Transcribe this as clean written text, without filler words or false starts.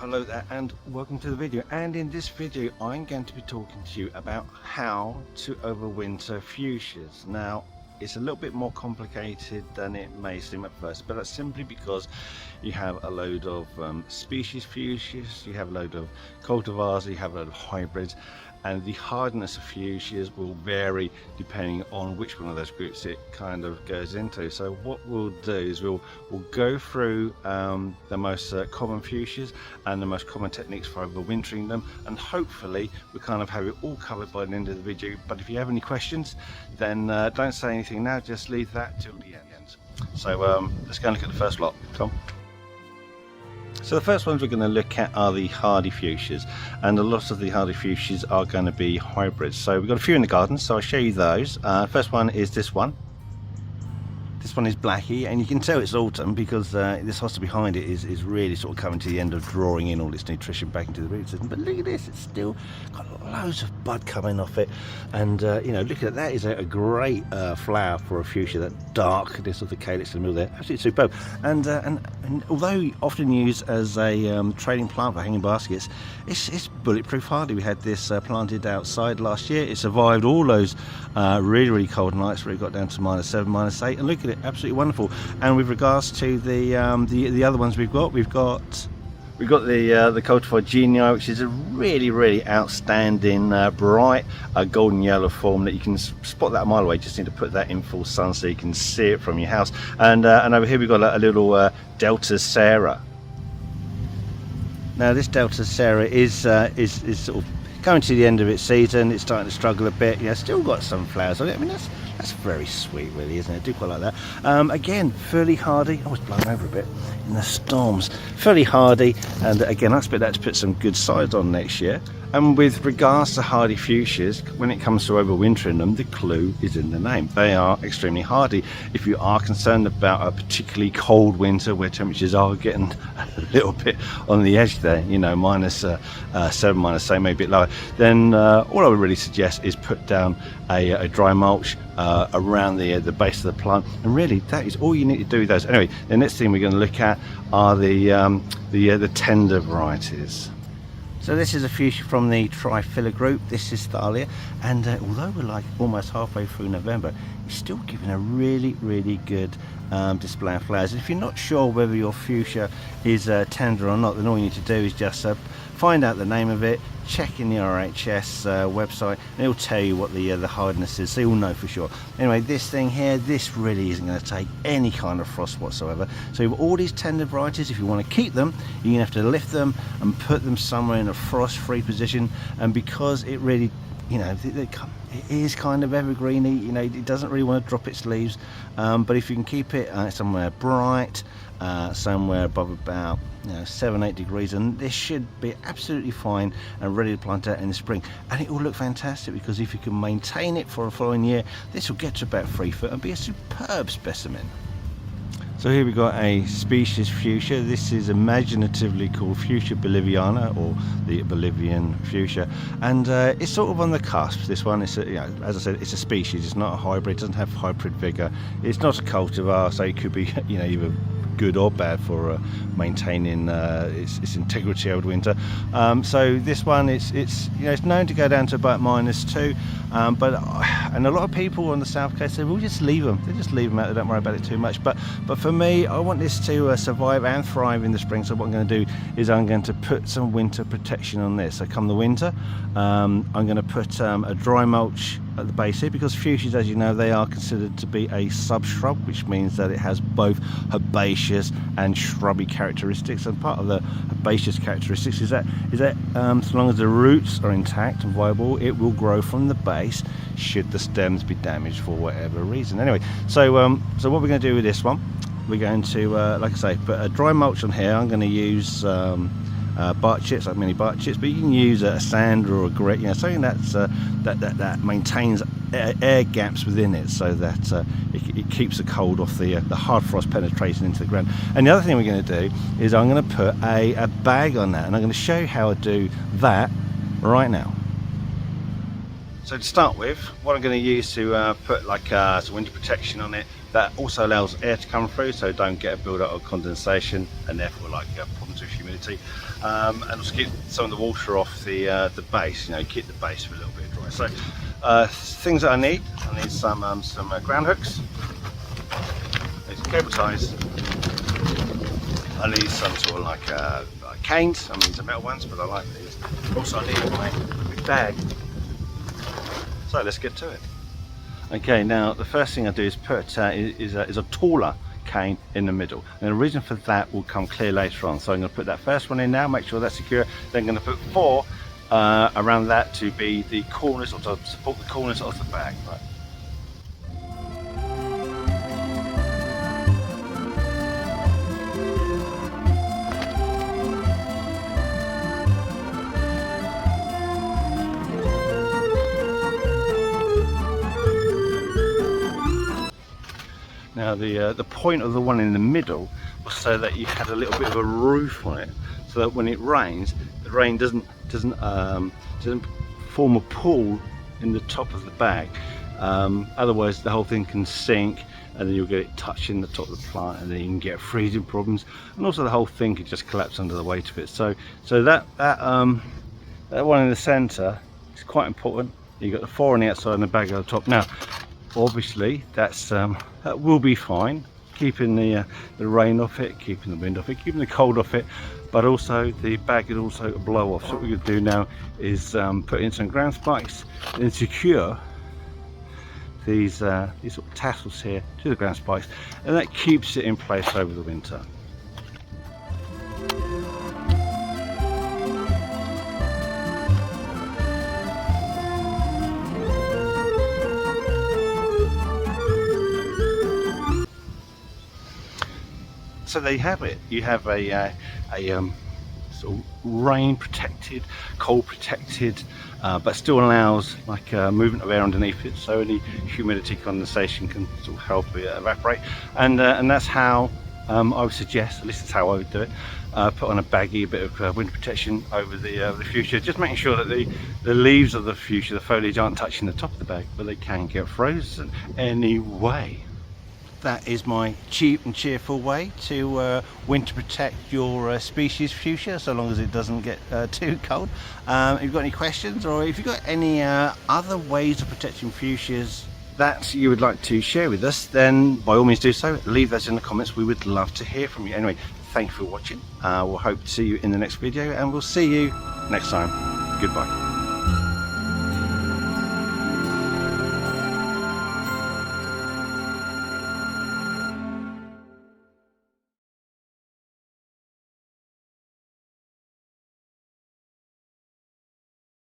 Hello there and welcome to the video, and in this video I'm going to be talking to you about how to overwinter fuchsias. Now it's a little bit more complicated than it may seem at first, but that's simply because you have a load of species fuchsias, you have a load of cultivars, you have a load of hybrids, and the hardness of fuchsias will vary depending on which one of those groups it kind of goes into. So what we'll do is we'll go through the most common fuchsias and the most common techniques for overwintering them, and hopefully we kind of have it all covered by the end of the video. But if you have any questions, then don't say anything now, just leave that till the end. So let's go and look at the first lot. Tom. So the first ones we're going to look at are the hardy fuchsias, and a lot of the hardy fuchsias are going to be hybrids. So we've got a few in the garden, so I'll show you those. First one is this one. This one is Blacky, and you can tell it's autumn because this hosta behind it is really sort of coming to the end of drawing in all its nutrition back into the root system. But look at this, it's still got loads of bud coming off it, and you know, look at that is a great flower for a fuchsia. That darkness of the calyx in the middle there, absolutely superb. And although often used as a trading plant for hanging baskets, it's bulletproof hardy. We had this planted outside last year. It survived all those really cold nights where it got down to -7, -8, and look at it, absolutely wonderful. And with regards to the other ones we've got the cultivar genii, which is a really outstanding bright golden yellow form that you can spot that a mile away. Just need to put that in full sun so you can see it from your house. And over here we've got a little Delta Sarah. Now this Delta Sarah is sort of coming to the end of its season. It's starting to struggle a bit. Yeah, still got some flowers on it. I mean, that's very sweet, really, isn't it? I do quite like that. Again, fairly hardy. Oh, it's blown over a bit in the storms. Fairly hardy, and again, I expect that to put some good size on next year. And with regards to hardy fuchsias, when it comes to overwintering them, the clue is in the name. They are extremely hardy. If you are concerned about a particularly cold winter where temperatures are getting a little bit on the edge there, you know, -7, -8, maybe a bit lower, then all I would really suggest is put down a dry mulch around the base of the plant, and really that is all you need to do with those. Anyway, the next thing we're going to look at are the tender varieties. So this is a fuchsia from the Triphylla group. This is Thalia, and although we're like almost halfway through November, it's still giving a really good display of flowers. If you're not sure whether your fuchsia is tender or not, then all you need to do is just find out the name of it, check in the RHS website, and it'll tell you what the hardness is, so you'll know for sure. Anyway, this thing here, this really isn't going to take any kind of frost whatsoever. So with all these tender varieties, if you want to keep them, you're going to have to lift them and put them somewhere in a frost-free position. And because it really, you know, it is kind of evergreeny, you know, it doesn't really want to drop its leaves, but if you can keep it somewhere bright, somewhere above about 7-8 degrees, and this should be absolutely fine and ready to plant out in the spring. And it will look fantastic, because if you can maintain it for the following year, this will get to about 3 foot and be a superb specimen. So here we've got a species fuchsia. This is imaginatively called Fuchsia boliviana, or the Bolivian fuchsia, and it's sort of on the cusp. This one is, as I said, it's a species. It's not a hybrid. It doesn't have hybrid vigor. It's not a cultivar, so it could be either good or bad for maintaining its integrity over winter. So this one, it's known to go down to about -2, and a lot of people on the south coast say, we'll just leave them. They just leave them out. They don't worry about it too much. But for me, I want this to survive and thrive in the spring. So what I'm going to do is I'm going to put some winter protection on this. So come the winter, I'm going to put a dry mulch at the base here, because fuchsias, as you know, they are considered to be a subshrub, which means that it has both herbaceous and shrubby characteristics. And part of the herbaceous characteristics is that so long as the roots are intact and viable, it will grow from the base should the stems be damaged for whatever reason. Anyway, so what we're going to do with this one, we're going to like I say, put a dry mulch on here. I'm going to use bark chips, like mini bark chips, but you can use a sand or a grit, something that maintains air gaps within it, so that it keeps the cold off the hard frost penetrating into the ground. And the other thing we're going to do is I'm going to put a bag on that, and I'm going to show you how I do that right now. So to start with, what I'm going to use to put like some winter protection on it that also allows air to come through, so don't get a build-up of condensation and therefore like problems with humidity, and also keep some of the water off the base. You know, keep the base for a little bit dry. So things that I need some ground hooks, need some cable ties, I need some sort of like canes. I mean, these are metal ones, but I like these. Also, I need my big bag. So let's get to it. Okay, now the first thing I do is put is a taller cane in the middle, and the reason for that will come clear later on. So I'm going to put that first one in now, make sure that's secure. Then I'm going to put 4 around that to be the corners, or to support the corners of the bag. Right. Now the point of the one in the middle was so that you had a little bit of a roof on it, so that when it rains, the rain doesn't form a pool in the top of the bag. Otherwise the whole thing can sink, and then you'll get it touching the top of the plant, and then you can get freezing problems, and also the whole thing could just collapse under the weight of it. So that one in the center is quite important. You've got the 4 on the outside and the bag on the top. Now obviously that will be fine, keeping the rain off it, keeping the wind off it, keeping the cold off it, but also the bag can also blow off. So what we're going to do now is put in some ground spikes and secure these sort of tassels here to the ground spikes, and that keeps it in place over the winter. So there you have it. You have a sort of rain protected, cold protected, but still allows like movement of air underneath it, so any humidity condensation can sort of help it evaporate. And that's how I would suggest, at least that's how I would do it. Put on a baggie, a bit of winter protection over the fuchsia, just making sure that the leaves of the fuchsia, the foliage, aren't touching the top of the bag, but they can get frozen anyway. That is my cheap and cheerful way to winter protect your species fuchsia, so long as it doesn't get too cold. If you've got any questions, or if you've got any other ways of protecting fuchsias that you would like to share with us, then by all means do so. Leave those in the comments. We would love to hear from you. Anyway, thank you for watching. We'll hope to see you in the next video, and we'll see you next time. Goodbye.